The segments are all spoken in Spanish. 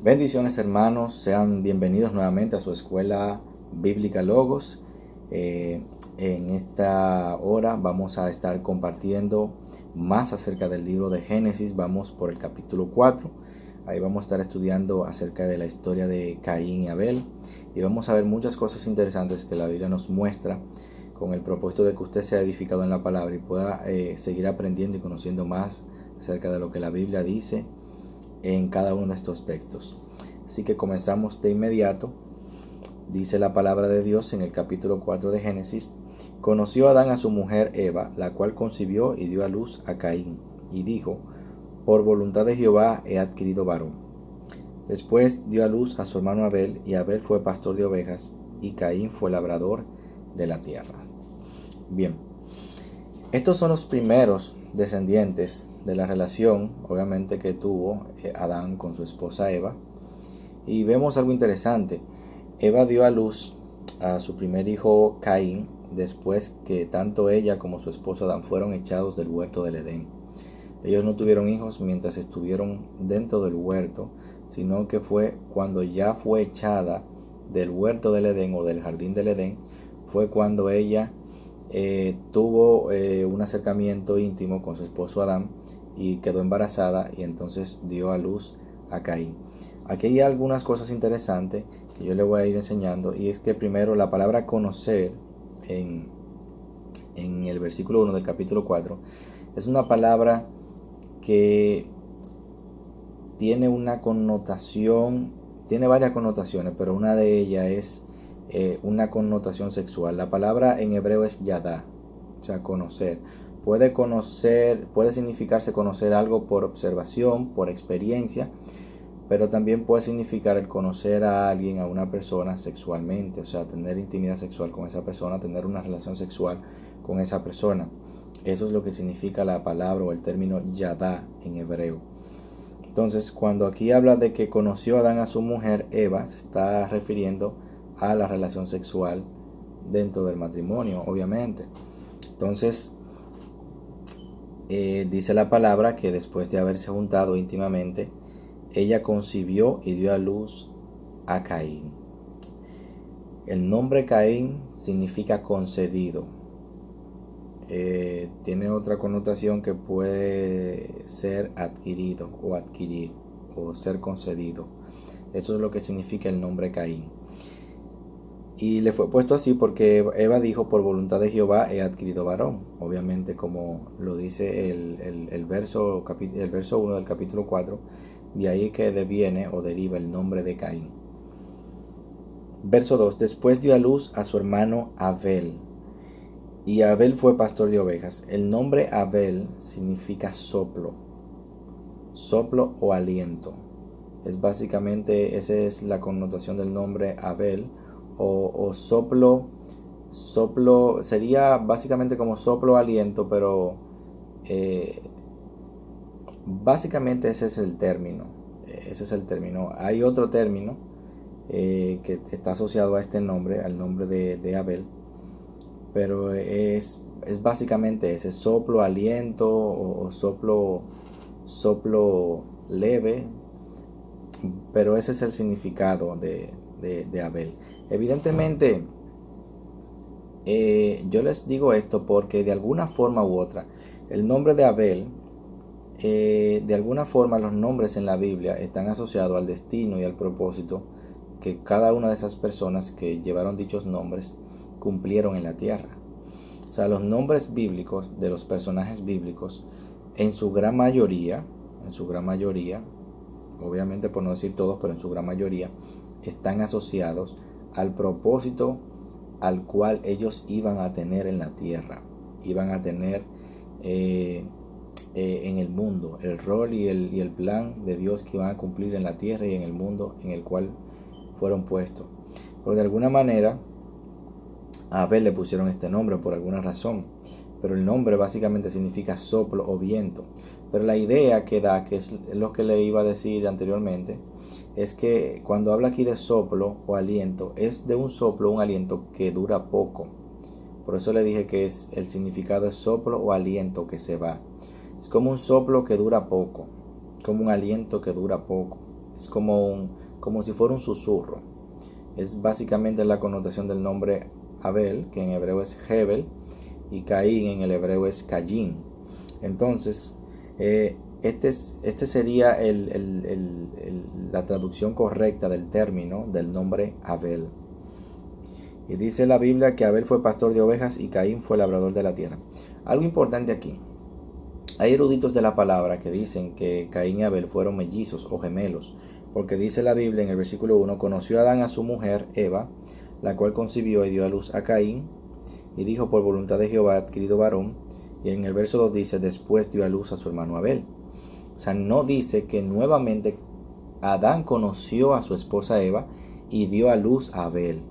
Bendiciones, hermanos, sean bienvenidos nuevamente a su escuela bíblica Logos. En esta hora vamos a estar compartiendo más acerca del libro de Génesis. Vamos por el capítulo 4. Ahí vamos a estar estudiando acerca de la historia de Caín y Abel. Y vamos a ver muchas cosas interesantes que la Biblia nos muestra con el propósito de que usted sea edificado en la palabra y pueda seguir aprendiendo y conociendo más acerca de lo que la Biblia dice en cada uno de estos textos. Así que comenzamos de inmediato. Dice la palabra de Dios en el capítulo 4 de Génesis: conoció Adán a su mujer Eva, la cual concibió y dio a luz a Caín, y dijo: por voluntad de Jehová he adquirido varón. Después dio a luz a su hermano Abel, y Abel fue pastor de ovejas, y Caín fue labrador de la tierra. Bien, estos son los primeros descendientes de la relación, obviamente, que tuvo Adán con su esposa Eva. Y vemos algo interesante. Eva dio a luz a su primer hijo Caín después que tanto ella como su esposo Adán fueron echados del huerto del Edén. Ellos no tuvieron hijos mientras estuvieron dentro del huerto, sino que fue cuando ya fue echada del huerto del Edén o del jardín del Edén, fue cuando ella tuvo un acercamiento íntimo con su esposo Adán y quedó embarazada, y entonces dio a luz a Caín. Aquí hay algunas cosas interesantes que yo le voy a ir enseñando, y es que primero la palabra conocer en el versículo 1 del capítulo 4 es una palabra que tiene una connotación, tiene varias connotaciones, pero una de ellas es una connotación sexual. La palabra en hebreo es yadá, o sea, conocer. Puede significarse conocer algo por observación, por experiencia, pero también puede significar el conocer a alguien, a una persona sexualmente, o sea, tener intimidad sexual con esa persona, tener una relación sexual con esa persona. Eso es lo que significa la palabra o el término yadá en hebreo. Entonces, cuando aquí habla de que conoció Adán a su mujer Eva, se está refiriendo a la relación sexual dentro del matrimonio, obviamente. Entonces, dice la palabra que después de haberse juntado íntimamente, ella concibió y dio a luz a Caín. El nombre Caín significa concedido. Tiene otra connotación que puede ser adquirido o adquirir o ser concedido. Eso es lo que significa el nombre Caín. Y le fue puesto así porque Eva dijo: por voluntad de Jehová he adquirido varón. Obviamente, como lo dice el verso 1 del capítulo 4, de ahí que deviene o deriva el nombre de Caín. Verso 2: después dio a luz a su hermano Abel, y Abel fue pastor de ovejas. El nombre Abel significa soplo o aliento. Es básicamente, esa es la connotación del nombre Abel, o soplo sería básicamente como soplo, aliento, pero básicamente ese es el término. Hay otro término que está asociado a este nombre, al nombre de Abel, pero es básicamente ese soplo, aliento, o soplo leve, pero ese es el significado de Abel. Evidentemente, yo les digo esto porque de alguna forma u otra, el nombre de Abel, de alguna forma los nombres en la Biblia están asociados al destino y al propósito que cada una de esas personas que llevaron dichos nombres cumplieron en la tierra. O sea, los nombres bíblicos de los personajes bíblicos, en su gran mayoría, obviamente por no decir todos, pero en su gran mayoría, están asociados al propósito al cual ellos iban a tener en la tierra, iban a tener en el mundo, el rol y el plan de Dios que iban a cumplir en la tierra y en el mundo en el cual fueron puestos. Pero de alguna manera a Abel le pusieron este nombre por alguna razón, pero el nombre básicamente significa soplo o viento. Pero la idea que da, que es lo que le iba a decir anteriormente, es que cuando habla aquí de soplo o aliento, es de un soplo, un aliento que dura poco. Por eso le dije que el significado es soplo o aliento que se va. Es como un soplo que dura poco, como un aliento que dura poco. Es como si fuera un susurro. Es básicamente la connotación del nombre Abel, que en hebreo es Hebel, y Caín en el hebreo es Cayin. Entonces, este sería la traducción correcta del término del nombre Abel. Y dice la Biblia que Abel fue pastor de ovejas y Caín fue labrador de la tierra. Algo importante aquí. Hay eruditos de la palabra que dicen que Caín y Abel fueron mellizos o gemelos, porque dice la Biblia en el versículo 1, conoció Adán a su mujer Eva, la cual concibió y dio a luz a Caín, y dijo, por voluntad de Jehová he adquirido varón. Y en el verso 2 dice, después dio a luz a su hermano Abel. O sea, no dice que nuevamente Adán conoció a su esposa Eva y dio a luz a Abel.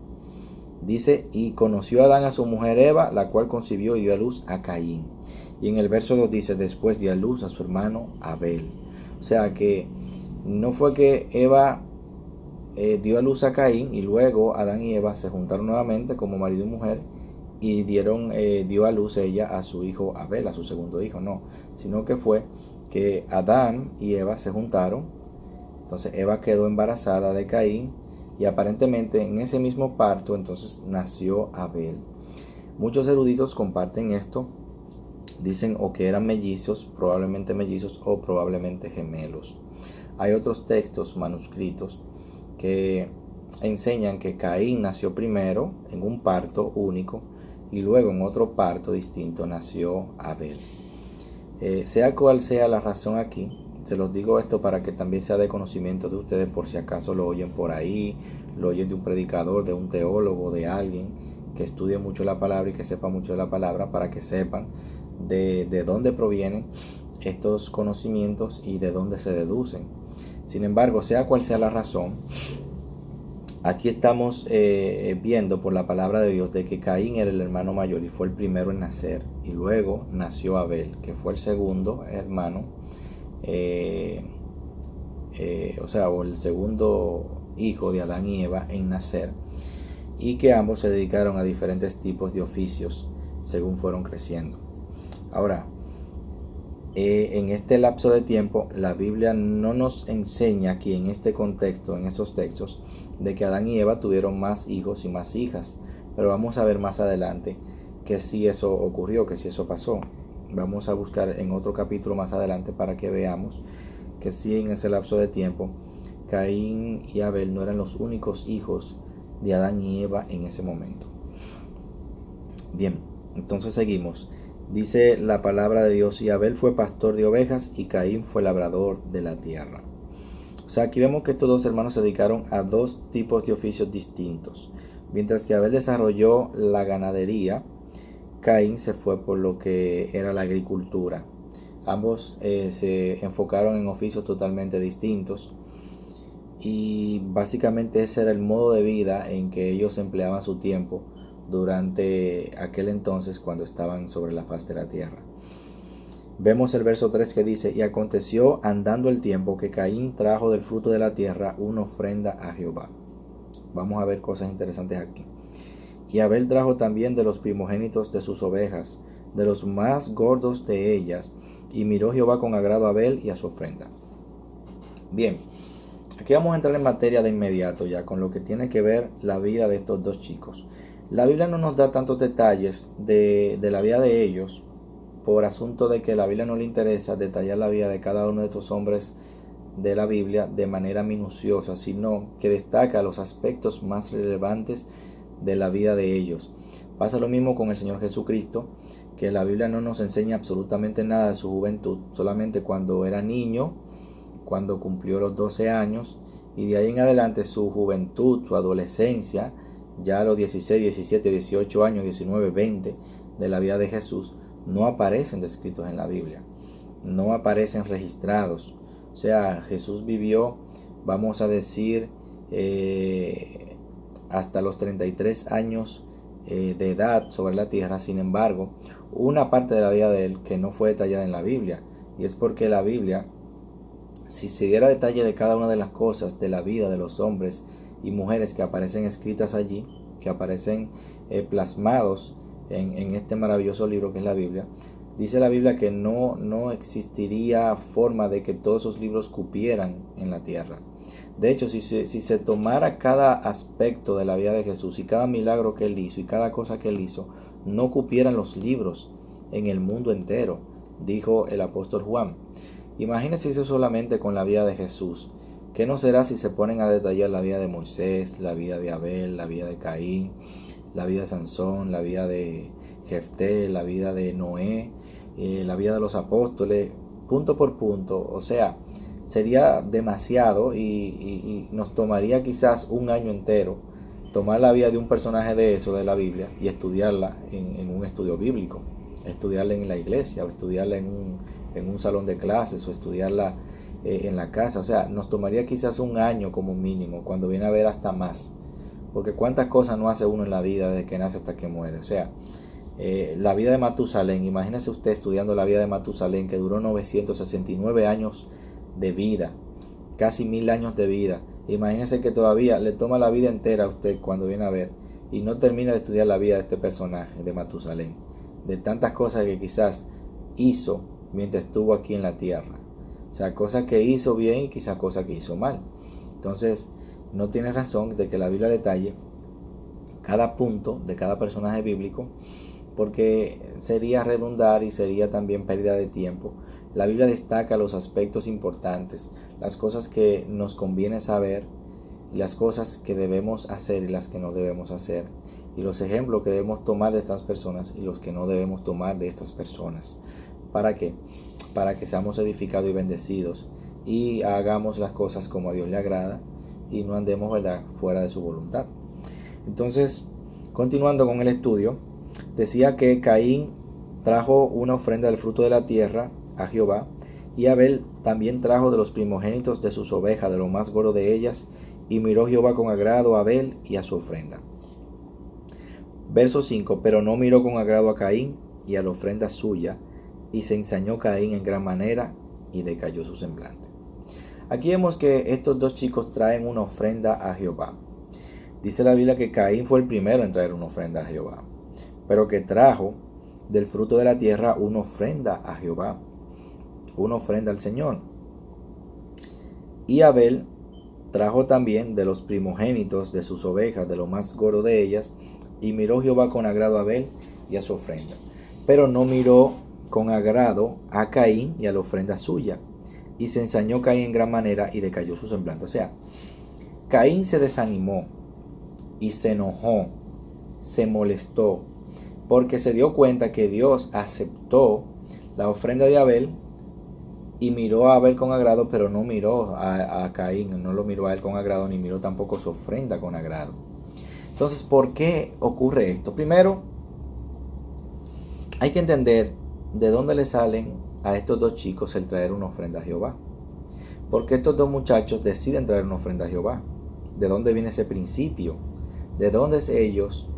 Dice, y conoció Adán a su mujer Eva, la cual concibió y dio a luz a Caín. Y en el verso 2 dice, después dio a luz a su hermano Abel. O sea que no fue que Eva dio a luz a Caín y luego Adán y Eva se juntaron nuevamente como marido y mujer y dio a luz ella a su hijo Abel, a su segundo hijo. No, sino que fue que Adán y Eva se juntaron. Entonces Eva quedó embarazada de Caín y aparentemente en ese mismo parto entonces nació Abel. Muchos eruditos comparten esto. Dicen o que eran mellizos, probablemente mellizos o probablemente gemelos. Hay otros textos manuscritos que enseñan que Caín nació primero en un parto único y luego en otro parto distinto nació Abel. Sea cual sea la razón aquí, se los digo esto para que también sea de conocimiento de ustedes por si acaso lo oyen por ahí, lo oyen de un predicador, de un teólogo, de alguien que estudie mucho la palabra y que sepa mucho de la palabra, para que sepan de dónde provienen estos conocimientos y de dónde se deducen. Sin embargo, sea cual sea la razón, aquí estamos viendo por la palabra de Dios de que Caín era el hermano mayor y fue el primero en nacer, y luego nació Abel, que fue el segundo hermano, o el segundo hijo de Adán y Eva en nacer, y que ambos se dedicaron a diferentes tipos de oficios según fueron creciendo. Ahora, en este lapso de tiempo, la Biblia no nos enseña aquí en este contexto, en estos textos, de que Adán y Eva tuvieron más hijos y más hijas, pero vamos a ver más adelante que sí eso ocurrió, que sí eso pasó. Vamos a buscar en otro capítulo más adelante para que veamos que sí, en ese lapso de tiempo, Caín y Abel no eran los únicos hijos de Adán y Eva en ese momento. Bien, entonces seguimos. Dice la palabra de Dios, y Abel fue pastor de ovejas y Caín fue labrador de la tierra. O sea, aquí vemos que estos dos hermanos se dedicaron a dos tipos de oficios distintos. Mientras que Abel desarrolló la ganadería, Caín se fue por lo que era la agricultura. Ambos se enfocaron en oficios totalmente distintos y básicamente ese era el modo de vida en que ellos empleaban su tiempo durante aquel entonces cuando estaban sobre la faz de la tierra. Vemos el verso 3 que dice, y aconteció andando el tiempo que Caín trajo del fruto de la tierra una ofrenda a Jehová. Vamos a ver cosas interesantes aquí. Y Abel trajo también de los primogénitos de sus ovejas, de los más gordos de ellas, y miró Jehová con agrado a Abel y a su ofrenda. Bien, aquí vamos a entrar en materia de inmediato ya con lo que tiene que ver la vida de estos dos chicos. La Biblia no nos da tantos detalles de la vida de ellos, por asunto de que a la Biblia no le interesa detallar la vida de cada uno de estos hombres de la Biblia de manera minuciosa, sino que destaca los aspectos más relevantes de la vida de ellos. Pasa lo mismo con el Señor Jesucristo, que la Biblia no nos enseña absolutamente nada de su juventud, solamente cuando era niño, cuando cumplió los 12 años, y de ahí en adelante su juventud, su adolescencia, ya a los 16, 17, 18 años, 19, 20 de la vida de Jesús, no aparecen descritos en la Biblia, no aparecen registrados. O sea, Jesús vivió, vamos a decir, hasta los 33 años de edad sobre la tierra. Sin embargo, una parte de la vida de él que no fue detallada en la Biblia, y es porque la Biblia, si se diera detalle de cada una de las cosas de la vida de los hombres y mujeres que aparecen escritas allí, que aparecen plasmados en este maravilloso libro que es la Biblia, dice la Biblia que no existiría forma de que todos esos libros cupieran en la tierra. De hecho, si se tomara cada aspecto de la vida de Jesús y cada milagro que él hizo y cada cosa que él hizo, no cupieran los libros en el mundo entero, dijo el apóstol Juan. Imagínense eso solamente con la vida de Jesús. ¿Qué no será si se ponen a detallar la vida de Moisés, la vida de Abel, la vida de Caín, la vida de Sansón, la vida de Jefté, la vida de Noé, la vida de los apóstoles, punto por punto? O sea, sería demasiado y nos tomaría quizás un año entero tomar la vida de un personaje de eso, de la Biblia, y estudiarla en un estudio bíblico, estudiarla en la iglesia, o estudiarla en un salón de clases, o estudiarla en la casa. O sea, nos tomaría quizás un año como mínimo, cuando viene a ver hasta más, porque cuántas cosas no hace uno en la vida desde que nace hasta que muere. O sea, la vida de Matusalén, imagínese usted estudiando la vida de Matusalén, que duró 969 años de vida, casi 1000 años de vida. Imagínese que todavía le toma la vida entera a usted cuando viene a ver y no termina de estudiar la vida de este personaje de Matusalén, de tantas cosas que quizás hizo mientras estuvo aquí en la tierra. O sea, cosas que hizo bien y quizás cosas que hizo mal. Entonces, no tiene razón de que la Biblia detalle cada punto de cada personaje bíblico, porque sería redundar y sería también pérdida de tiempo. La Biblia destaca los aspectos importantes, las cosas que nos conviene saber, y las cosas que debemos hacer y las que no debemos hacer, y los ejemplos que debemos tomar de estas personas y los que no debemos tomar de estas personas. ¿Para qué? Para que seamos edificados y bendecidos y hagamos las cosas como a Dios le agrada y no andemos, ¿verdad?, fuera de su voluntad. Entonces, continuando con el estudio, decía que Caín trajo una ofrenda del fruto de la tierra a Jehová, y Abel también trajo de los primogénitos de sus ovejas, de lo más gordo de ellas, y miró Jehová con agrado a Abel y a su ofrenda. Verso 5, pero no miró con agrado a Caín y a la ofrenda suya, y se ensañó Caín en gran manera, y decayó su semblante. Aquí vemos que estos dos chicos traen una ofrenda a Jehová. Dice la Biblia que Caín fue el primero en traer una ofrenda a Jehová, pero que trajo del fruto de la tierra una ofrenda a Jehová, una ofrenda al Señor. Y Abel trajo también de los primogénitos de sus ovejas, de lo más gordo de ellas, y miró Jehová con agrado a Abel y a su ofrenda. Pero no miró con agrado a Caín y a la ofrenda suya, y se ensañó Caín en gran manera y decayó su semblante. O sea, Caín se desanimó y se enojó, se molestó, porque se dio cuenta que Dios aceptó la ofrenda de Abel y miró a Abel con agrado, pero no miró a Caín, no lo miró a él con agrado, ni miró tampoco su ofrenda con agrado. Entonces, ¿por qué ocurre esto? Primero, hay que entender de dónde le salen a estos dos chicos el traer una ofrenda a Jehová. Porque estos dos muchachos deciden traer una ofrenda a Jehová. ¿De dónde viene ese principio? ¿De dónde ellos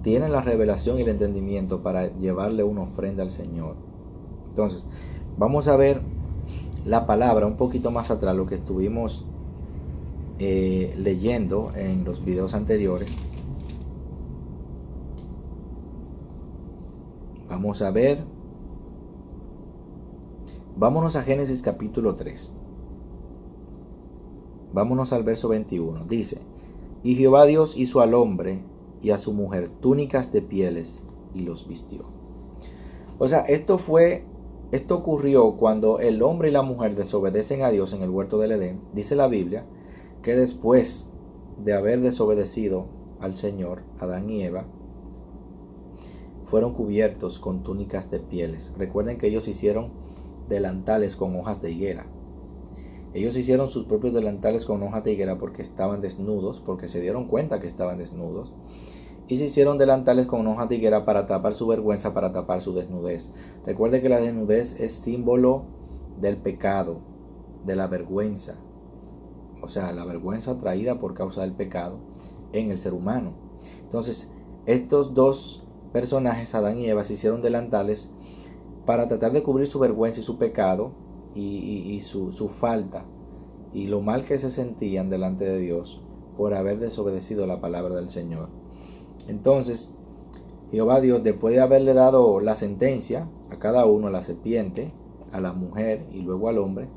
tienen la revelación y el entendimiento para llevarle una ofrenda al Señor? Entonces, vamos a ver la palabra un poquito más atrás, lo que estuvimos leyendo en los videos anteriores. Vamos a ver. Vámonos a Génesis capítulo 3. Vámonos al verso 21. Dice: y Jehová Dios hizo al hombre y a su mujer túnicas de pieles y los vistió. O sea, esto ocurrió cuando el hombre y la mujer desobedecen a Dios en el huerto del Edén. Dice la Biblia que después de haber desobedecido al Señor, Adán y Eva fueron cubiertos con túnicas de pieles. Recuerden que ellos hicieron delantales con hojas de higuera. Ellos hicieron sus propios delantales con hojas de higuera porque estaban desnudos, porque se dieron cuenta que estaban desnudos. Y se hicieron delantales con hojas de higuera para tapar su vergüenza, para tapar su desnudez. Recuerde que la desnudez es símbolo del pecado, de la vergüenza. O sea, la vergüenza traída por causa del pecado en el ser humano. Entonces, estos dos personajes, Adán y Eva, se hicieron delantales para tratar de cubrir su vergüenza y su pecado y su falta y lo mal que se sentían delante de Dios por haber desobedecido la palabra del Señor. Entonces, Jehová Dios, después de haberle dado la sentencia a cada uno, a la serpiente, a la mujer y luego al hombre,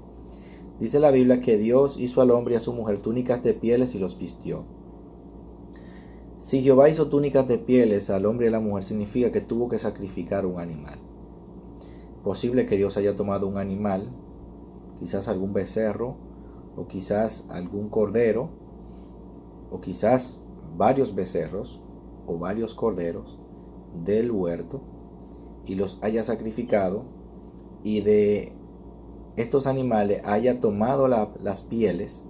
Dice la Biblia que Dios hizo al hombre y a su mujer túnicas de pieles y los vistió. Si Jehová hizo túnicas de pieles al hombre y a la mujer, significa que tuvo que sacrificar un animal. Posible que Dios haya tomado un animal, quizás algún becerro, o quizás algún cordero, o quizás varios becerros, o varios corderos del huerto, y los haya sacrificado, y de estos animales haya tomado las pieles,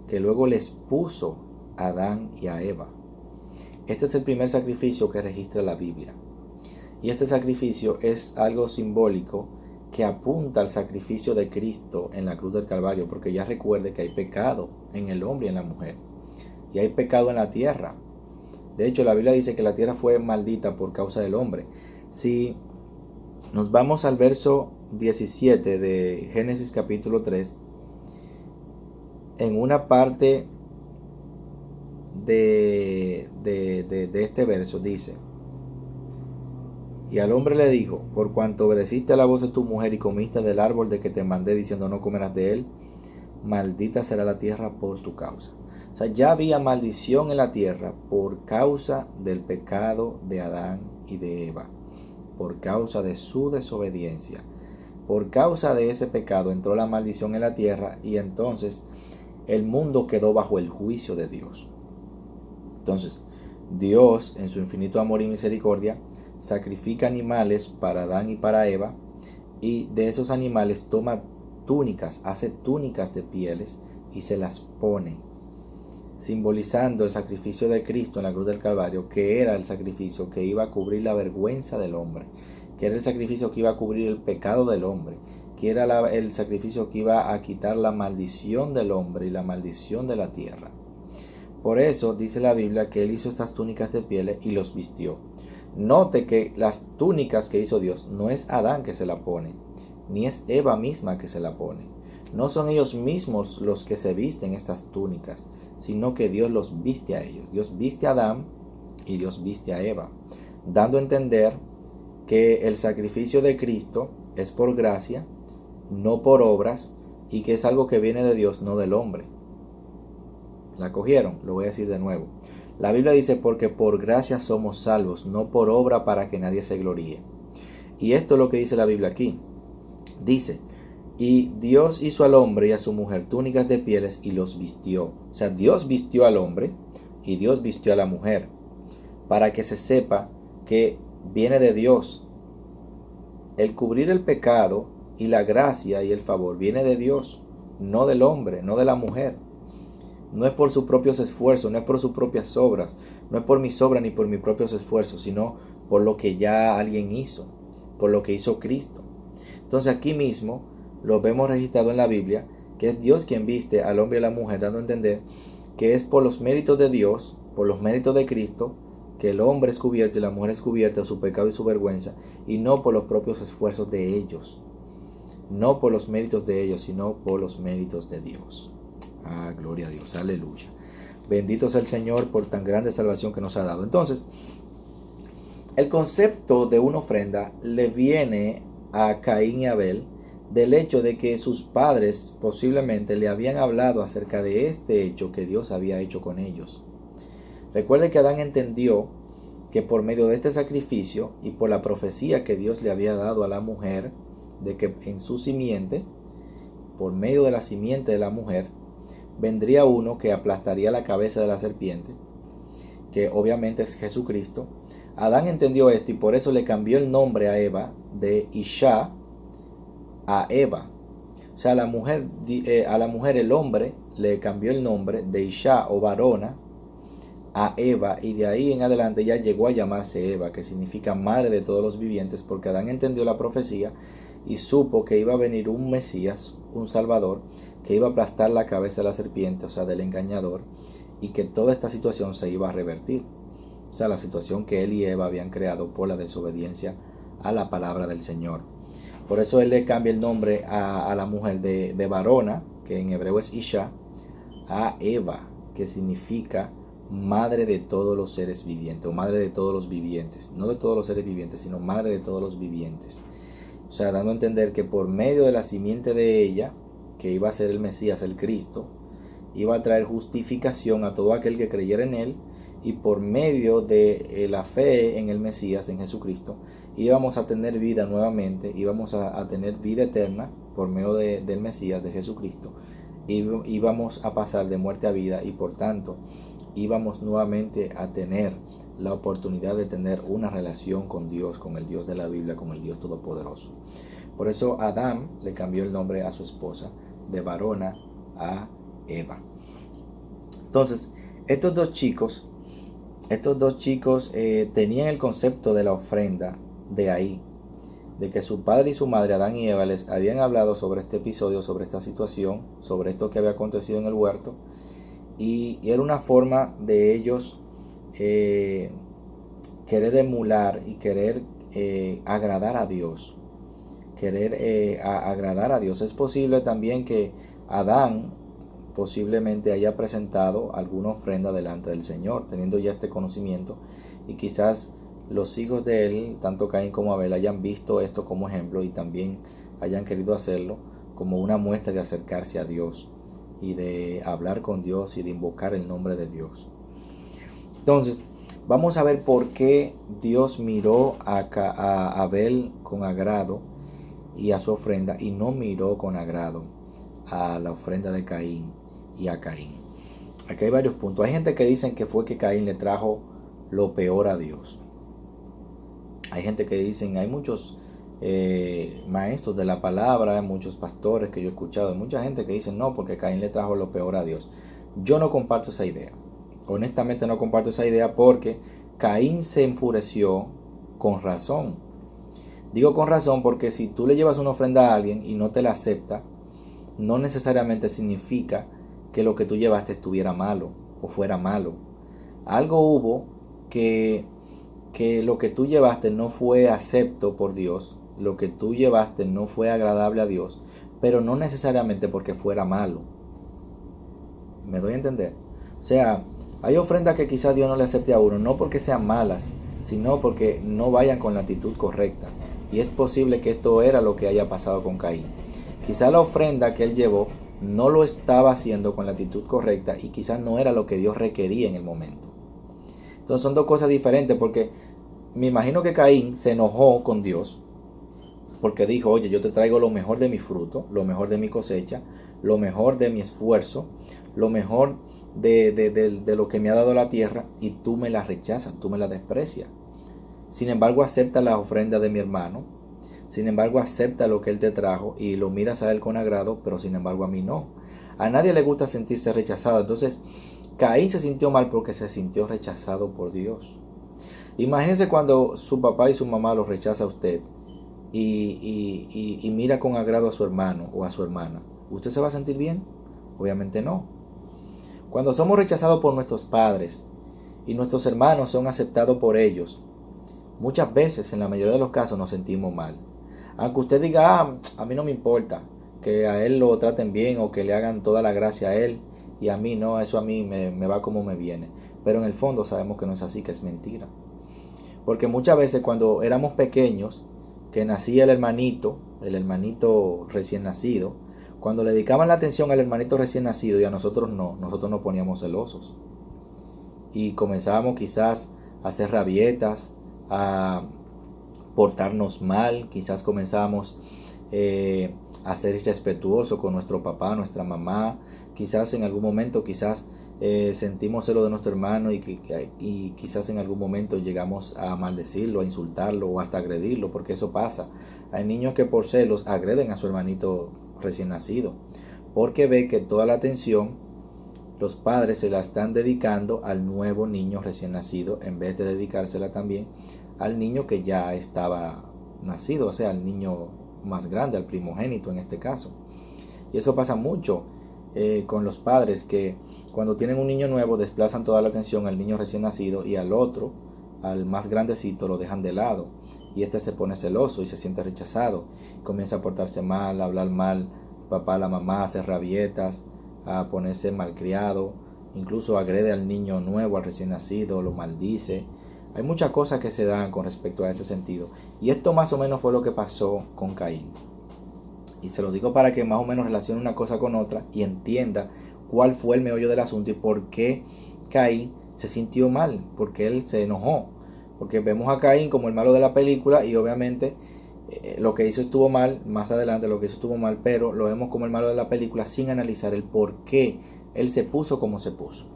que luego les puso a Adán y a Eva. Este es el primer sacrificio que registra la Biblia. Y este sacrificio es algo simbólico que apunta al sacrificio de Cristo en la cruz del Calvario, porque ya recuerde que hay pecado en el hombre y en la mujer. Y hay pecado en la tierra. De hecho, la Biblia dice que la tierra fue maldita por causa del hombre. Si nos vamos al verso 17 de Génesis capítulo 3, en una parte de este verso dice: y al hombre le dijo, por cuanto obedeciste a la voz de tu mujer y comiste del árbol de que te mandé diciendo no comerás de él, maldita será la tierra por tu causa. O sea, ya había maldición en la tierra por causa del pecado de Adán y de Eva, por causa de su desobediencia. Por causa de ese pecado entró la maldición en la tierra y entonces el mundo quedó bajo el juicio de Dios. Entonces, Dios, en su infinito amor y misericordia, sacrifica animales para Adán y para Eva, y de esos animales toma túnicas, hace túnicas de pieles y se las pone, simbolizando el sacrificio de Cristo en la cruz del Calvario, que era el sacrificio que iba a cubrir la vergüenza del hombre, que era el sacrificio que iba a cubrir el pecado del hombre, que era el sacrificio que iba a quitar la maldición del hombre y la maldición de la tierra. Por eso dice la Biblia que Él hizo estas túnicas de pieles y los vistió. Note que las túnicas que hizo Dios no es Adán que se la pone, ni es Eva misma que se la pone. No son ellos mismos los que se visten estas túnicas, sino que Dios los viste a ellos. Dios viste a Adán y Dios viste a Eva, dando a entender que el sacrificio de Cristo es por gracia, no por obras, y que es algo que viene de Dios, no del hombre. ¿La cogieron? Lo voy a decir de nuevo. La Biblia dice, porque por gracia somos salvos, no por obra para que nadie se gloríe. Y esto es lo que dice la Biblia aquí. Dice, y Dios hizo al hombre y a su mujer túnicas de pieles y los vistió. O sea, Dios vistió al hombre y Dios vistió a la mujer, para que se sepa que viene de Dios. El cubrir el pecado y la gracia y el favor viene de Dios, no del hombre, no de la mujer. No es por sus propios esfuerzos, no es por sus propias obras, no es por mis obras ni por mis propios esfuerzos, sino por lo que ya alguien hizo, por lo que hizo Cristo. Entonces aquí mismo lo vemos registrado en la Biblia, que es Dios quien viste al hombre y a la mujer, dando a entender que es por los méritos de Dios, por los méritos de Cristo, que el hombre es cubierto y la mujer es cubierta de su pecado y su vergüenza, y no por los propios esfuerzos de ellos, no por los méritos de ellos, sino por los méritos de Dios. Ah, gloria a Dios, aleluya. Bendito sea el Señor por tan grande salvación que nos ha dado. Entonces, el concepto de una ofrenda le viene a Caín y Abel del hecho de que sus padres posiblemente le habían hablado acerca de este hecho que Dios había hecho con ellos. Recuerde que Adán entendió que por medio de este sacrificio y por la profecía que Dios le había dado a la mujer, de que en su simiente, por medio de la simiente de la mujer, vendría uno que aplastaría la cabeza de la serpiente, que obviamente es Jesucristo. Adán entendió esto y por eso le cambió el nombre a Eva de Isha a Eva. O sea, a la mujer el hombre le cambió el nombre de Isha o varona a Eva, y de ahí en adelante ya llegó a llamarse Eva, que significa madre de todos los vivientes, porque Adán entendió la profecía y supo que iba a venir un Mesías, un Salvador, que iba a aplastar la cabeza de la serpiente, o sea, del engañador, y que toda esta situación se iba a revertir. O sea, la situación que él y Eva habían creado por la desobediencia a la palabra del Señor. Por eso él le cambia el nombre a la mujer de varona, que en hebreo es Isha, a Eva, que significa madre de todos los seres vivientes, o madre de todos los vivientes. No de todos los seres vivientes, sino madre de todos los vivientes. O sea, dando a entender que por medio de la simiente de ella, que iba a ser el Mesías, el Cristo, iba a traer justificación a todo aquel que creyera en él, y por medio de la fe en el Mesías, en Jesucristo, íbamos a tener vida nuevamente, íbamos a tener vida eterna por medio del Mesías, de Jesucristo, íbamos a pasar de muerte a vida, y por tanto íbamos nuevamente a tener la oportunidad de tener una relación con Dios, con el Dios de la Biblia, con el Dios Todopoderoso. Por eso Adán le cambió el nombre a su esposa, de varona a Eva. Entonces, estos dos chicos tenían el concepto de la ofrenda de ahí, de que su padre y su madre, Adán y Eva, les habían hablado sobre este episodio, sobre esta situación, sobre esto que había acontecido en el huerto, y era una forma de ellos querer emular y querer agradar a Dios, agradar a Dios. Es posible también que Adán posiblemente haya presentado alguna ofrenda delante del Señor, teniendo ya este conocimiento, y quizás los hijos de él, tanto Caín como Abel, hayan visto esto como ejemplo y también hayan querido hacerlo como una muestra de acercarse a Dios y de hablar con Dios y de invocar el nombre de Dios. Entonces, vamos a ver por qué Dios miró a Abel con agrado y a su ofrenda, y no miró con agrado a la ofrenda de Caín y a Caín. Aquí hay varios puntos. Hay gente que dicen que fue que Caín le trajo lo peor a Dios. Hay gente que dicen, hay muchos maestros de la palabra, hay muchos pastores que yo he escuchado, hay mucha gente que dice no, porque Caín le trajo lo peor a Dios. Yo no comparto esa idea. Honestamente no comparto esa idea, porque Caín se enfureció con razón. Digo con razón porque si tú le llevas una ofrenda a alguien y no te la acepta, no necesariamente significa que lo que tú llevaste estuviera malo o fuera malo. Algo hubo que lo que tú llevaste no fue acepto por Dios, lo que tú llevaste no fue agradable a Dios, pero no necesariamente porque fuera malo. ¿Me doy a entender? O sea, hay ofrendas que quizás Dios no le acepte a uno, no porque sean malas, sino porque no vayan con la actitud correcta. Y es posible que esto era lo que haya pasado con Caín. Quizás la ofrenda que él llevó no lo estaba haciendo con la actitud correcta, y quizás no era lo que Dios requería en el momento. Entonces son dos cosas diferentes, porque me imagino que Caín se enojó con Dios porque dijo, oye, yo te traigo lo mejor de mi fruto, lo mejor de mi cosecha, lo mejor de mi esfuerzo, lo mejor de lo que me ha dado la tierra, y tú me la rechazas, tú me la desprecias. Sin embargo, acepta la ofrenda de mi hermano, sin embargo, acepta lo que él te trajo y lo miras a él con agrado, pero sin embargo a mí no. A nadie le gusta sentirse rechazado. Entonces, Caín se sintió mal porque se sintió rechazado por Dios. Imagínense cuando su papá y su mamá lo rechaza a usted y mira con agrado a su hermano o a su hermana. ¿Usted se va a sentir bien? Obviamente no. Cuando somos rechazados por nuestros padres y nuestros hermanos son aceptados por ellos, muchas veces, en la mayoría de los casos, nos sentimos mal. Aunque usted diga, a mí no me importa que a él lo traten bien o que le hagan toda la gracia a él, y a mí no, eso a mí me va como me viene. Pero en el fondo sabemos que no es así, que es mentira. Porque muchas veces cuando éramos pequeños, que nacía el hermanito recién nacido, cuando le dedicaban la atención al hermanito recién nacido y a nosotros no, nosotros nos poníamos celosos. Y comenzábamos quizás a hacer rabietas, a portarnos mal, quizás comenzábamos a ser irrespetuosos con nuestro papá, nuestra mamá, quizás en algún momento sentimos celo de nuestro hermano y quizás en algún momento llegamos a maldecirlo, a insultarlo o hasta agredirlo, porque eso pasa. Hay niños que por celos agreden a su hermanito recién nacido, porque ve que toda la atención los padres se la están dedicando al nuevo niño recién nacido, en vez de dedicársela también al niño que ya estaba nacido, o sea, al niño más grande, al primogénito en este caso. Y eso pasa mucho con los padres, que cuando tienen un niño nuevo desplazan toda la atención al niño recién nacido, y al otro, al más grandecito, lo dejan de lado, y este se pone celoso y se siente rechazado, comienza a portarse mal, a hablar mal al papá, a la mamá, a hacer rabietas, a ponerse malcriado, incluso agrede al niño nuevo, al recién nacido, lo maldice. Hay muchas cosas que se dan con respecto a ese sentido, y esto más o menos fue lo que pasó con Caín. Y se lo digo para que más o menos relacione una cosa con otra y entienda cuál fue el meollo del asunto y por qué Caín se sintió mal, porque él se enojó. Porque vemos a Caín como el malo de la película y obviamente lo que hizo estuvo mal, más adelante lo que hizo estuvo mal, pero lo vemos como el malo de la película sin analizar el por qué él se puso como se puso.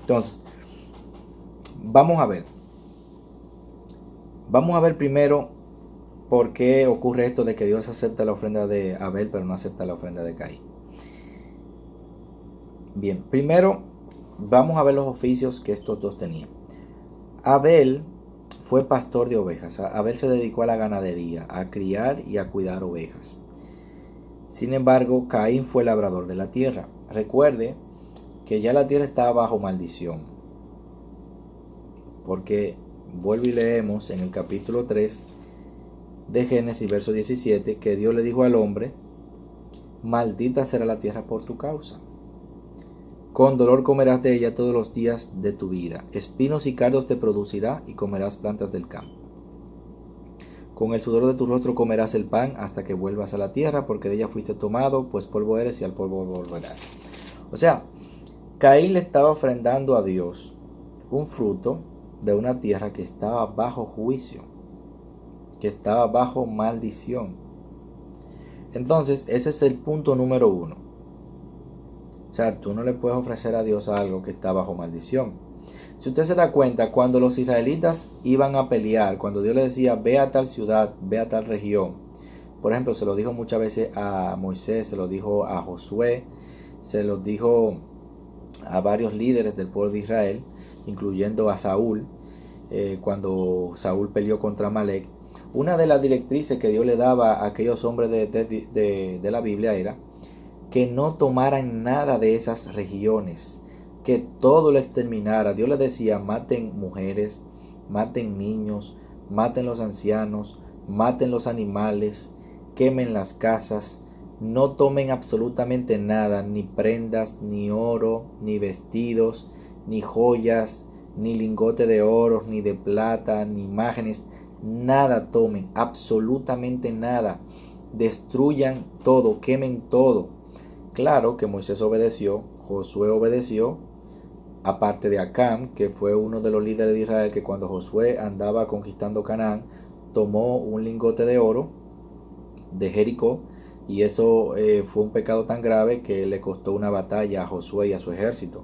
Entonces, vamos a ver primero por qué ocurre esto de que Dios acepta la ofrenda de Abel pero no acepta la ofrenda de Caín. Bien, primero vamos a ver los oficios que estos dos tenían. Abel fue pastor de ovejas. Abel se dedicó a la ganadería, a criar y a cuidar ovejas. Sin embargo, Caín fue labrador de la tierra. Recuerde que ya la tierra estaba bajo maldición. Porque vuelvo y leemos en el capítulo 3 de Génesis, verso 17, que Dios le dijo al hombre: maldita será la tierra por tu causa. Con dolor comerás de ella todos los días de tu vida. Espinos y cardos te producirá y comerás plantas del campo. Con el sudor de tu rostro comerás el pan hasta que vuelvas a la tierra, porque de ella fuiste tomado, pues polvo eres y al polvo volverás. O sea, Caín le estaba ofrendando a Dios un fruto de una tierra que estaba bajo juicio, que estaba bajo maldición. Entonces, ese es el punto número 1. O sea, tú no le puedes ofrecer a Dios algo que está bajo maldición. Si usted se da cuenta, cuando los israelitas iban a pelear, cuando Dios les decía, ve a tal ciudad, ve a tal región. Por ejemplo, se lo dijo muchas veces a Moisés, se lo dijo a Josué, se lo dijo a varios líderes del pueblo de Israel, incluyendo a Saúl, cuando Saúl peleó contra Amalek. Una de las directrices que Dios le daba a aquellos hombres de la Biblia era que no tomaran nada de esas regiones, que todo lo exterminara. Dios les decía, maten mujeres, maten niños, maten los ancianos, maten los animales, quemen las casas, no tomen absolutamente nada, ni prendas, ni oro, ni vestidos, ni joyas, ni lingote de oro, ni de plata, ni imágenes, nada tomen, absolutamente nada. Destruyan todo, quemen todo. Claro que Moisés obedeció, Josué obedeció, aparte de Acán, que fue uno de los líderes de Israel, que cuando Josué andaba conquistando Canaán, tomó un lingote de oro de Jericó, y eso fue un pecado tan grave que le costó una batalla a Josué y a su ejército.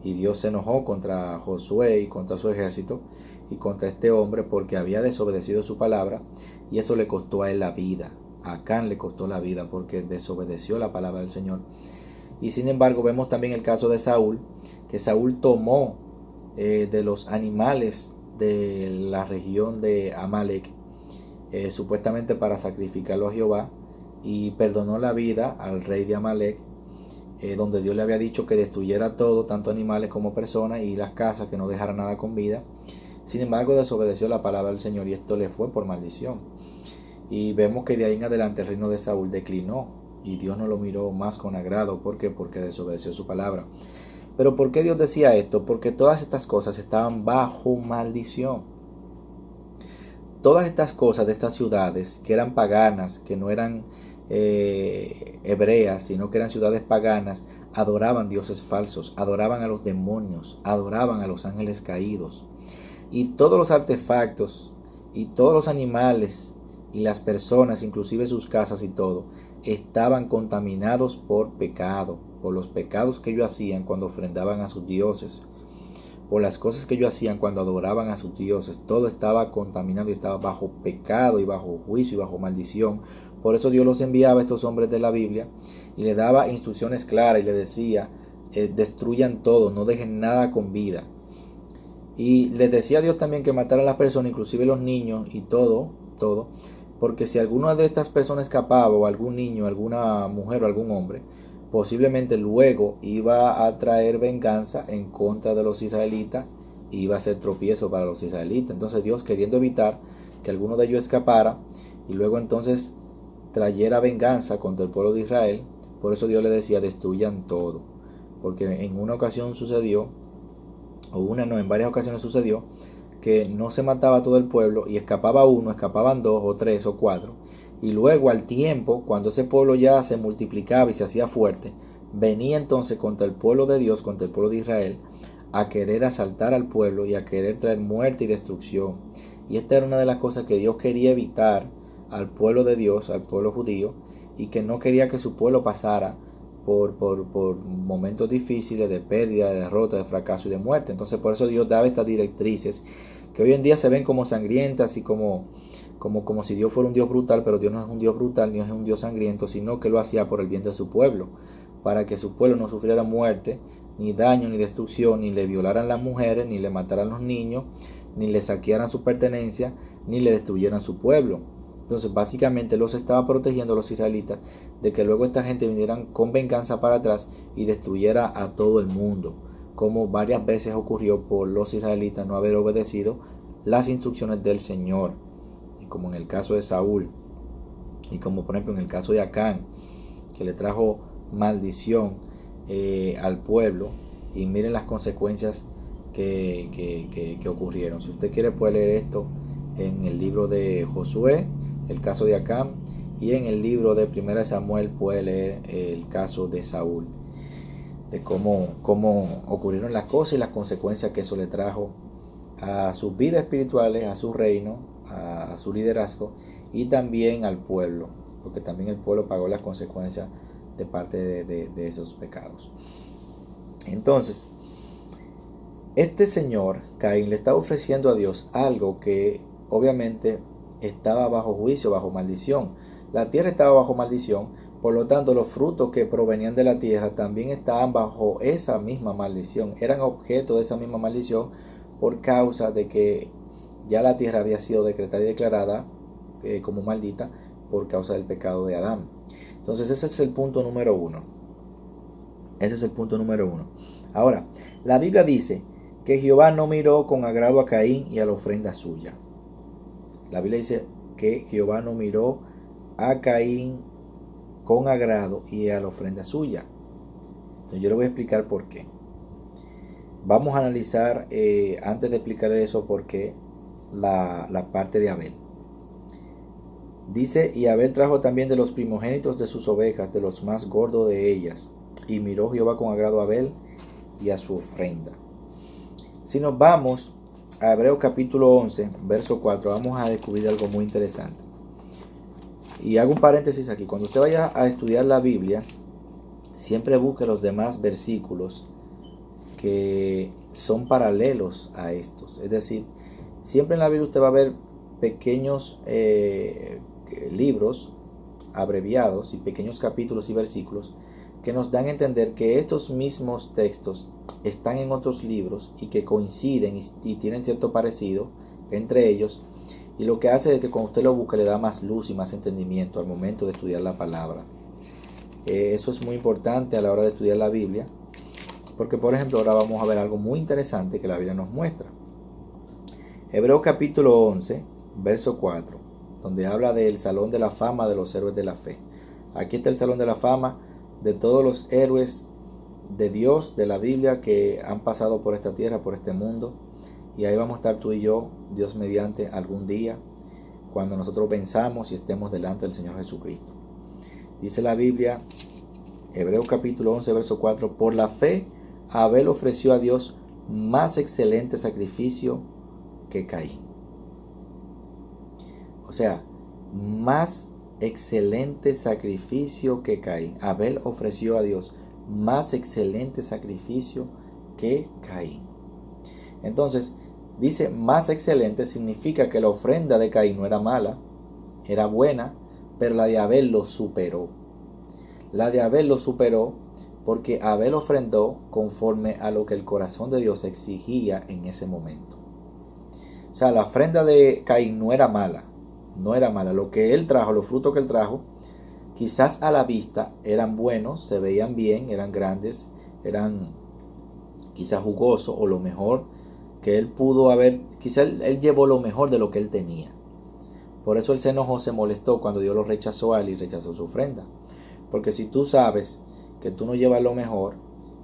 Y Dios se enojó contra Josué y contra su ejército y contra este hombre porque había desobedecido su palabra, y eso le costó a él la vida. A Acán le costó la vida porque desobedeció la palabra del Señor. Y sin embargo vemos también el caso de Saúl, que Saúl tomó de los animales de la región de Amalek, supuestamente para sacrificarlo a Jehová, y perdonó la vida al rey de Amalek, donde Dios le había dicho que destruyera todo, tanto animales como personas, y las casas, que no dejara nada con vida. Sin embargo desobedeció la palabra del Señor y esto le fue por maldición. Y vemos que de ahí en adelante el reino de Saúl declinó y Dios no lo miró más con agrado. ¿Por qué? Porque desobedeció su palabra. Pero ¿por qué Dios decía esto? Porque todas estas cosas estaban bajo maldición. Todas estas cosas de estas ciudades que eran paganas, que no eran hebreas, sino que eran ciudades paganas, adoraban dioses falsos, adoraban a los demonios, adoraban a los ángeles caídos. Y todos los artefactos y todos los animales y las personas, inclusive sus casas y todo, estaban contaminados por pecado, por los pecados que ellos hacían cuando ofrendaban a sus dioses, por las cosas que ellos hacían cuando adoraban a sus dioses. Todo estaba contaminado y estaba bajo pecado y bajo juicio y bajo maldición. Por eso Dios los enviaba a estos hombres de la Biblia y les daba instrucciones claras y les decía, destruyan todo, no dejen nada con vida. Y les decía a Dios también que mataran a las personas, inclusive los niños y todo, porque si alguna de estas personas escapaba, o algún niño, alguna mujer o algún hombre, posiblemente luego iba a traer venganza en contra de los israelitas y iba a ser tropiezo para los israelitas. Entonces Dios, queriendo evitar que alguno de ellos escapara y luego entonces trayera venganza contra el pueblo de Israel, por eso Dios le decía, destruyan todo. Porque en una ocasión sucedió, en varias ocasiones sucedió, que no se mataba a todo el pueblo y escapaba uno, escapaban dos o tres o cuatro, Y luego al tiempo, cuando ese pueblo ya se multiplicaba y se hacía fuerte, venía entonces contra el pueblo de Dios, contra el pueblo de Israel, a querer asaltar al pueblo y a querer traer muerte y destrucción. Y esta era una de las cosas que Dios quería evitar al pueblo de Dios, al pueblo judío, y que no quería que su pueblo pasara por momentos difíciles de pérdida, de derrota, de fracaso y de muerte. Entonces por eso Dios daba estas directrices que hoy en día se ven como sangrientas y como si Dios fuera un Dios brutal, pero Dios no es un Dios brutal ni es un Dios sangriento, sino que lo hacía por el bien de su pueblo, para que su pueblo no sufriera muerte, ni daño, ni destrucción, ni le violaran las mujeres, ni le mataran los niños, ni le saquearan su pertenencia, ni le destruyeran su pueblo. Entonces básicamente los estaba protegiendo a los israelitas de que luego esta gente vinieran con venganza para atrás y destruyera a todo el mundo, como varias veces ocurrió por los israelitas no haber obedecido las instrucciones del Señor, y como en el caso de Saúl, y como por ejemplo en el caso de Acán, que le trajo maldición al pueblo, y miren las consecuencias que ocurrieron. Si usted quiere puede leer esto en el libro de Josué, el caso de Acán, y en el libro de 1 Samuel puede leer el caso de Saúl, de cómo ocurrieron las cosas y las consecuencias que eso le trajo a sus vidas espirituales, a su reino, a su liderazgo y también al pueblo, porque también el pueblo pagó las consecuencias de parte de esos pecados. Entonces, este señor Caín le estaba ofreciendo a Dios algo que obviamente estaba bajo juicio, bajo maldición. La tierra estaba bajo maldición, por lo tanto los frutos que provenían de la tierra también estaban bajo esa misma maldición, eran objeto de esa misma maldición por causa de que ya la tierra había sido decretada y declarada como maldita por causa del pecado de Adán. Entonces ese es el punto número uno. Ese es el punto número uno. Ahora, la Biblia dice que Jehová no miró con agrado a Caín y a la ofrenda suya. La Biblia dice que Jehová no miró a Caín con agrado y a la ofrenda suya. Entonces yo le voy a explicar por qué. Vamos a analizar, antes de explicar eso, por qué la parte de Abel. Dice, y Abel trajo también de los primogénitos de sus ovejas, de los más gordos de ellas. Y miró Jehová con agrado a Abel y a su ofrenda. Si nos vamos a Hebreos capítulo 11, verso 4, vamos a descubrir algo muy interesante. Y hago un paréntesis aquí. Cuando usted vaya a estudiar la Biblia, siempre busque los demás versículos que son paralelos a estos. Es decir, siempre en la Biblia usted va a ver pequeños libros abreviados y pequeños capítulos y versículos que nos dan a entender que estos mismos textos están en otros libros y que coinciden y tienen cierto parecido entre ellos, y lo que hace es que cuando usted lo busca le da más luz y más entendimiento al momento de estudiar la palabra. Eso es muy importante a la hora de estudiar la Biblia, porque por ejemplo ahora vamos a ver algo muy interesante que la Biblia nos muestra. Hebreos capítulo 11, verso 4, donde habla del salón de la fama de los héroes de la fe. Aquí está el salón de la fama de todos los héroes de Dios, de la Biblia, que han pasado por esta tierra, por este mundo. Y ahí vamos a estar tú y yo, Dios mediante, algún día, cuando nosotros venzamos y estemos delante del Señor Jesucristo. Dice la Biblia, Hebreos capítulo 11, verso 4, por la fe Abel ofreció a Dios más excelente sacrificio que Caín. O sea, más excelente sacrificio que Caín. Abel ofreció a Dios más excelente sacrificio que Caín. Entonces, dice más excelente, significa que la ofrenda de Caín no era mala, era buena, pero la de Abel lo superó. La de Abel lo superó porque Abel ofrendó conforme a lo que el corazón de Dios exigía en ese momento. O sea, la ofrenda de Caín no era mala, no era mala. Lo que él trajo, los frutos que él trajo, quizás a la vista eran buenos, se veían bien, eran grandes, eran quizás jugosos, o lo mejor que él pudo haber, quizás él llevó lo mejor de lo que él tenía. Por eso él se enojó, se molestó cuando Dios lo rechazó a él y rechazó su ofrenda. Porque si tú sabes que tú no llevas lo mejor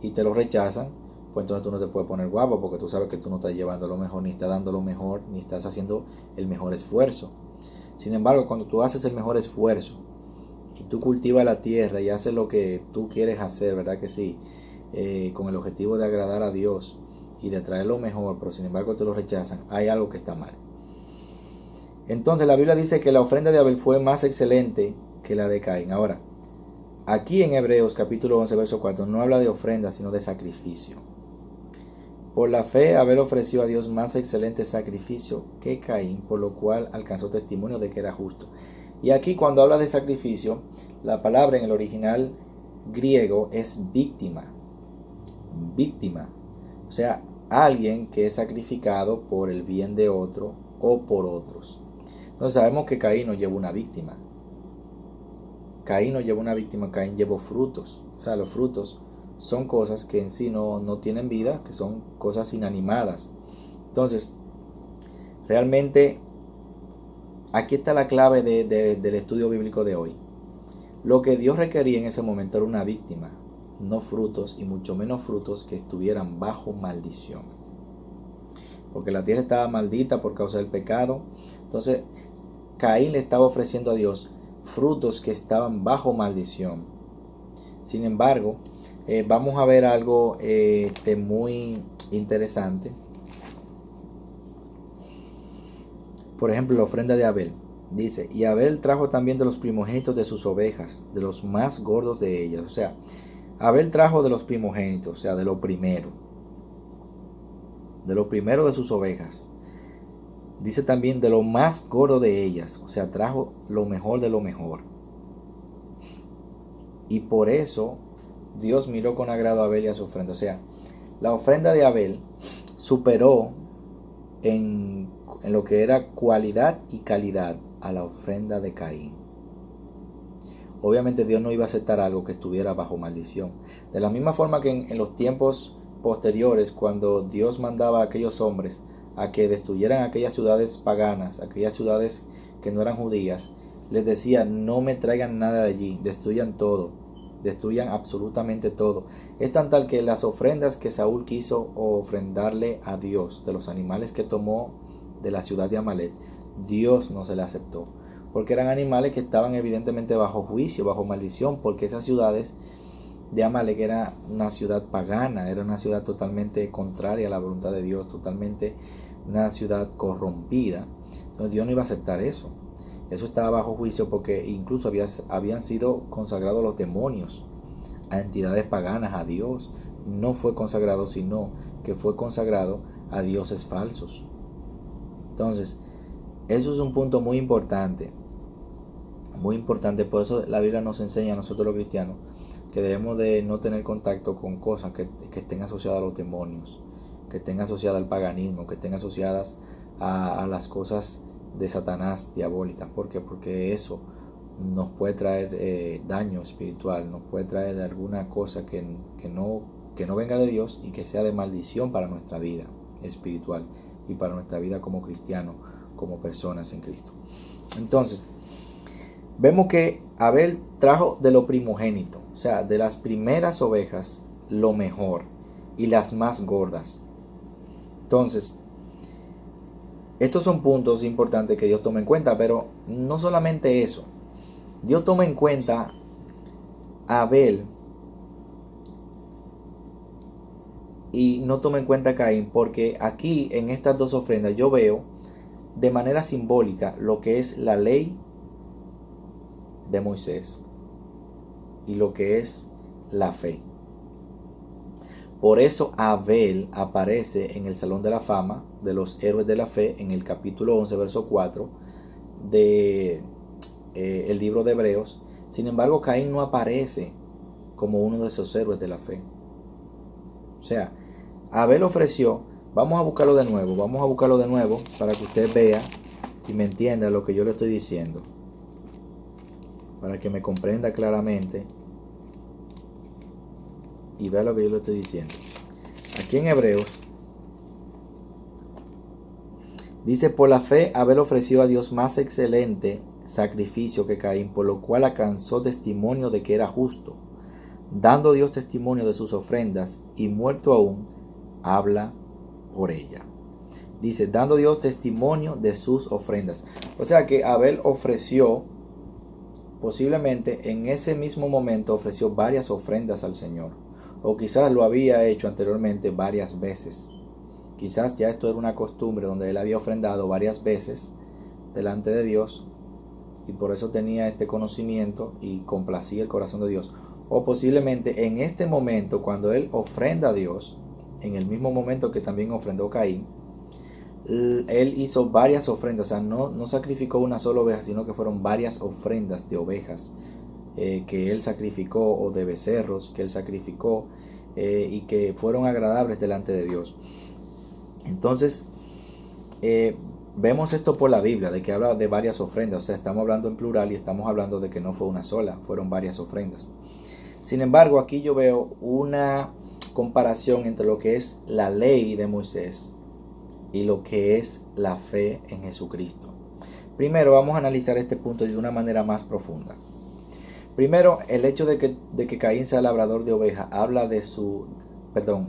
y te lo rechazan, pues entonces tú no te puedes poner guapo, porque tú sabes que tú no estás llevando lo mejor, ni estás dando lo mejor, ni estás haciendo el mejor esfuerzo. Sin embargo, cuando tú haces el mejor esfuerzo y tú cultivas la tierra y haces lo que tú quieres hacer, ¿verdad que sí? Con el objetivo de agradar a Dios y de traer lo mejor, pero sin embargo te lo rechazan, hay algo que está mal. Entonces la Biblia dice que la ofrenda de Abel fue más excelente que la de Caín. Ahora, aquí en Hebreos capítulo 11, verso 4, no habla de ofrenda, sino de sacrificio. Por la fe Abel ofreció a Dios más excelente sacrificio que Caín, por lo cual alcanzó testimonio de que era justo. Y aquí cuando habla de sacrificio, la palabra en el original griego es víctima. Víctima. O sea, alguien que es sacrificado por el bien de otro o por otros. Entonces sabemos que Caín no llevó una víctima. Caín no llevó una víctima, Caín llevó frutos. O sea, los frutos son cosas que en sí no tienen vida, que son cosas inanimadas. Entonces, realmente, aquí está la clave del estudio bíblico de hoy. Lo que Dios requería en ese momento era una víctima, no frutos, y mucho menos frutos que estuvieran bajo maldición. Porque la tierra estaba maldita por causa del pecado. Entonces, Caín le estaba ofreciendo a Dios frutos que estaban bajo maldición. Sin embargo, vamos a ver algo muy interesante. Por ejemplo, la ofrenda de Abel. Dice, y Abel trajo también de los primogénitos de sus ovejas, de los más gordos de ellas. O sea, Abel trajo de los primogénitos, o sea, de lo primero. De lo primero de sus ovejas. Dice también de lo más gordo de ellas, o sea, trajo lo mejor de lo mejor. Y por eso Dios miró con agrado a Abel y a su ofrenda. O sea, la ofrenda de Abel superó en lo que era cualidad y calidad a la ofrenda de Caín. Obviamente Dios no iba a aceptar algo que estuviera bajo maldición. De la misma forma que en los tiempos posteriores, cuando Dios mandaba a aquellos hombres a que destruyeran aquellas ciudades paganas, aquellas ciudades que no eran judías, les decía, no me traigan nada de allí, destruyan todo, destruyan absolutamente todo. Es tan tal que las ofrendas que Saúl quiso ofrendarle a Dios, de los animales que tomó de la ciudad de Amalek, Dios no se le aceptó, porque eran animales que estaban evidentemente bajo juicio, bajo maldición, porque esas ciudades de Amalek era una ciudad pagana, era una ciudad totalmente contraria a la voluntad de Dios, totalmente una ciudad corrompida. Entonces Dios no iba a aceptar eso. Eso estaba bajo juicio porque incluso habían sido consagrados los demonios a entidades paganas, a Dios. No fue consagrado, sino que fue consagrado a dioses falsos. Entonces, eso es un punto muy importante. Muy importante, por eso la Biblia nos enseña a nosotros los cristianos que debemos de no tener contacto con cosas que estén asociadas a los demonios, que estén asociadas al paganismo, que estén asociadas a las cosas de Satanás diabólicas. ¿Por qué? Porque eso nos puede traer daño espiritual, nos puede traer alguna cosa que no venga de Dios y que sea de maldición para nuestra vida espiritual y para nuestra vida como cristianos, como personas en Cristo. Entonces, vemos que Abel trajo de lo primogénito, o sea, de las primeras ovejas, lo mejor y las más gordas. Entonces, estos son puntos importantes que Dios toma en cuenta, pero no solamente eso. Dios toma en cuenta a Abel y no toma en cuenta a Caín, porque aquí en estas dos ofrendas yo veo de manera simbólica lo que es la ley de Moisés y lo que es la fe. Por eso Abel aparece en el Salón de la Fama de los Héroes de la Fe en el capítulo 11, verso 4 de el libro de Hebreos. Sin embargo, Caín no aparece como uno de esos héroes de la fe. O sea, Abel ofreció, vamos a buscarlo de nuevo para que usted vea y me entienda lo que yo le estoy diciendo, para que me comprenda claramente y vea lo que yo le estoy diciendo. Aquí en Hebreos dice, por la fe Abel ofreció a Dios más excelente sacrificio que Caín, por lo cual alcanzó testimonio de que era justo, dando Dios testimonio de sus ofrendas, y muerto aún, habla por ella. Dice, dando Dios testimonio de sus ofrendas. O sea que Abel ofreció, posiblemente en ese mismo momento ofreció varias ofrendas al Señor. O quizás lo había hecho anteriormente varias veces. Quizás ya esto era una costumbre donde él había ofrendado varias veces delante de Dios. Y por eso tenía este conocimiento y complacía el corazón de Dios. O posiblemente en este momento, cuando él ofrenda a Dios, en el mismo momento que también ofrendó Caín, él hizo varias ofrendas. O sea, no sacrificó una sola oveja, sino que fueron varias ofrendas de ovejas que él sacrificó, o de becerros que él sacrificó, y que fueron agradables delante de Dios. Entonces, vemos esto por la Biblia, de que habla de varias ofrendas. O sea, estamos hablando en plural y estamos hablando de que no fue una sola, fueron varias ofrendas. Sin embargo, aquí yo veo una comparación entre lo que es la ley de Moisés y lo que es la fe en Jesucristo. Primero vamos a analizar este punto de una manera más profunda. Primero, el hecho de que Caín sea labrador de ovejas habla de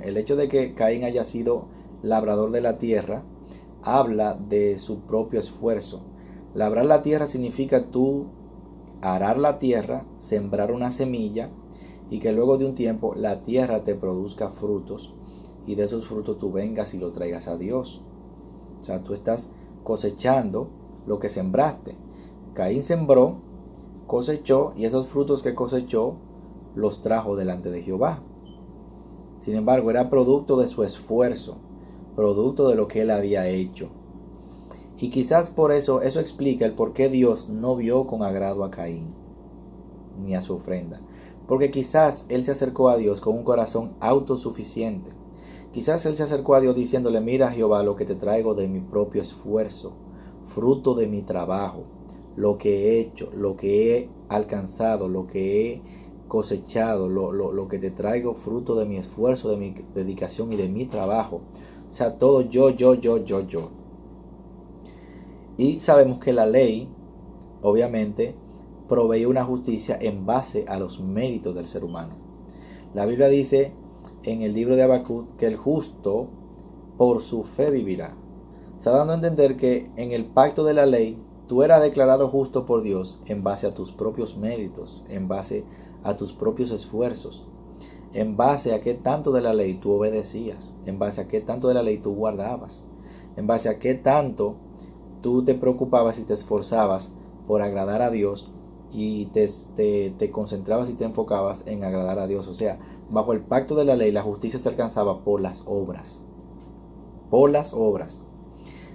el hecho de que Caín haya sido labrador de la tierra habla de su propio esfuerzo. Labrar la tierra significa tú arar la tierra, sembrar una semilla, y que luego de un tiempo la tierra te produzca frutos, y de esos frutos tú vengas y lo traigas a Dios. O sea, tú estás cosechando lo que sembraste. Caín sembró, cosechó, y esos frutos que cosechó los trajo delante de Jehová. Sin embargo, era producto de su esfuerzo, producto de lo que él había hecho. Y quizás por eso explica el por qué Dios no vio con agrado a Caín ni a su ofrenda. Porque quizás él se acercó a Dios con un corazón autosuficiente. Quizás él se acercó a Dios diciéndole: mira, Jehová, lo que te traigo de mi propio esfuerzo, fruto de mi trabajo, lo que he hecho, lo que he alcanzado, lo que he cosechado, lo que te traigo fruto de mi esfuerzo, de mi dedicación y de mi trabajo. O sea, todo yo. Y sabemos que la ley, obviamente, provee una justicia en base a los méritos del ser humano. La Biblia dice en el libro de Habacuc que el justo por su fe vivirá. Está dando a entender que en el pacto de la ley tú eras declarado justo por Dios en base a tus propios méritos, en base a tus propios esfuerzos, en base a qué tanto de la ley tú obedecías, en base a qué tanto de la ley tú guardabas, en base a qué tanto tú te preocupabas y te esforzabas por agradar a Dios, y te concentrabas y te enfocabas en agradar a Dios. O sea, bajo el pacto de la ley la justicia se alcanzaba por las obras. Por las obras.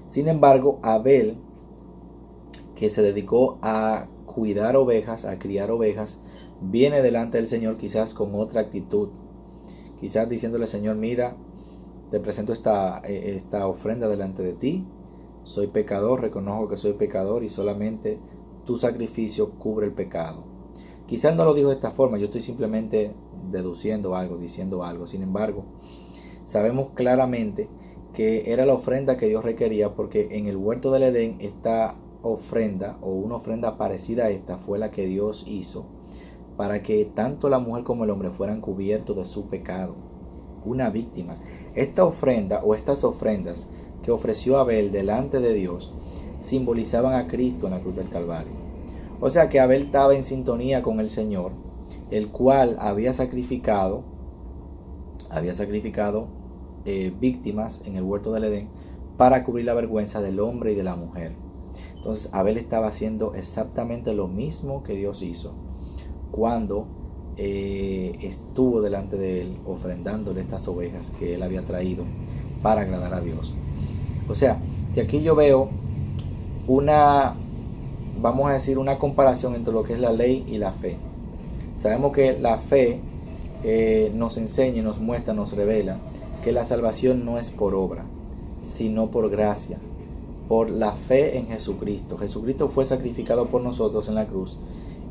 Sin embargo, Abel, que se dedicó a cuidar ovejas, a criar ovejas, viene delante del Señor quizás con otra actitud. Quizás diciéndole: Señor, mira, te presento esta ofrenda delante de ti. Soy pecador, reconozco que soy pecador y solamente tu sacrificio cubre el pecado. Quizás no lo dijo de esta forma, yo estoy simplemente deduciendo algo, diciendo algo. Sin embargo, sabemos claramente que era la ofrenda que Dios requería, porque en el huerto del Edén esta ofrenda, o una ofrenda parecida a esta, fue la que Dios hizo para que tanto la mujer como el hombre fueran cubiertos de su pecado. Una víctima. Esta ofrenda, o estas ofrendas que ofreció Abel delante de Dios, simbolizaban a Cristo en la cruz del Calvario. O sea que Abel estaba en sintonía con el Señor, el cual había sacrificado víctimas en el huerto del Edén para cubrir la vergüenza del hombre y de la mujer. Entonces Abel estaba haciendo exactamente lo mismo que Dios hizo cuando estuvo delante de él ofrendándole estas ovejas que él había traído para agradar a Dios. O sea, que aquí yo veo una comparación entre lo que es la ley y la fe. Sabemos que la fe nos enseña, nos muestra, nos revela que la salvación no es por obra, sino por gracia, por la fe en Jesucristo. Jesucristo fue sacrificado por nosotros en la cruz,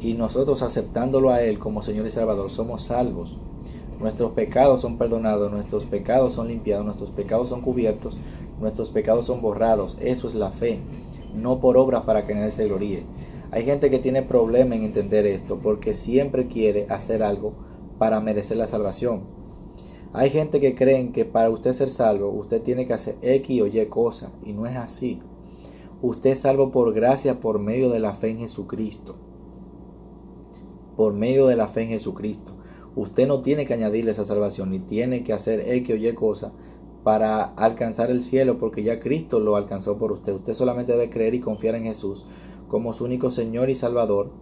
y nosotros, aceptándolo a Él como Señor y Salvador, somos salvos. Nuestros pecados son perdonados, nuestros pecados son limpiados, nuestros pecados son cubiertos, nuestros pecados son borrados. Eso es la fe, no por obras para que nadie se gloríe. Hay gente que tiene problema en entender esto porque siempre quiere hacer algo para merecer la salvación. Hay gente que creen que para usted ser salvo, usted tiene que hacer X o Y cosas, y no es así. Usted es salvo por gracia por medio de la fe en Jesucristo. Por medio de la fe en Jesucristo. Usted no tiene que añadirle esa salvación, ni tiene que hacer X o Y cosas para alcanzar el cielo, porque ya Cristo lo alcanzó por usted. Usted solamente debe creer y confiar en Jesús como su único Señor y Salvador,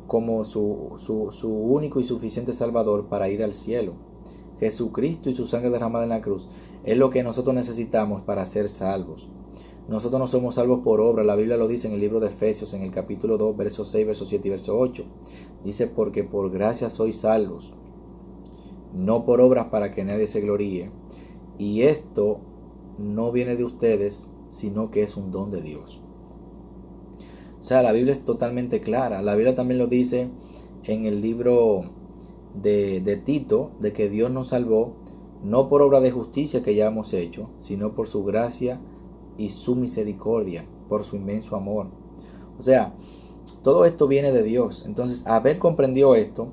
como su único y suficiente Salvador para ir al cielo. Jesucristo y su sangre derramada en la cruz es lo que nosotros necesitamos para ser salvos. Nosotros no somos salvos por obra. La Biblia lo dice en el libro de Efesios, en el capítulo 2, versos 6, verso 7 y verso 8. Dice, porque por gracia sois salvos, no por obras para que nadie se gloríe. Y esto no viene de ustedes, sino que es un don de Dios. O sea, la Biblia es totalmente clara. La Biblia también lo dice en el libro de Tito, de que Dios nos salvó, no por obra de justicia que ya hemos hecho, sino por su gracia y su misericordia, por su inmenso amor. O sea, todo esto viene de Dios. Entonces, Abel comprendió esto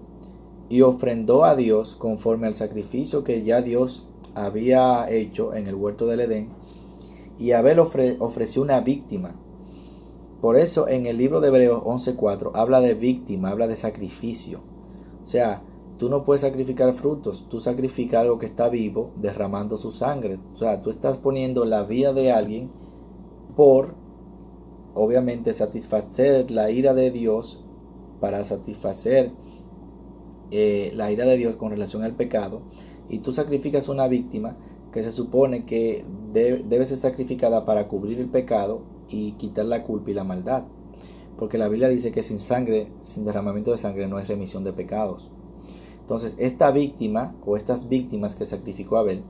y ofrendó a Dios conforme al sacrificio que ya Dios había hecho en el huerto del Edén. Y Abel ofreció una víctima. Por eso en el libro de Hebreos 11:4 habla de víctima, habla de sacrificio. O sea, tú no puedes sacrificar frutos, tú sacrificas algo que está vivo derramando su sangre. O sea, tú estás poniendo la vida de alguien por, obviamente, satisfacer la ira de Dios, para satisfacer la ira de Dios con relación al pecado. Y tú sacrificas una víctima que se supone que debe ser sacrificada para cubrir el pecado y quitar la culpa y la maldad. Porque la Biblia dice que sin sangre, sin derramamiento de sangre, no hay remisión de pecados. Entonces, esta víctima o estas víctimas que sacrificó Abel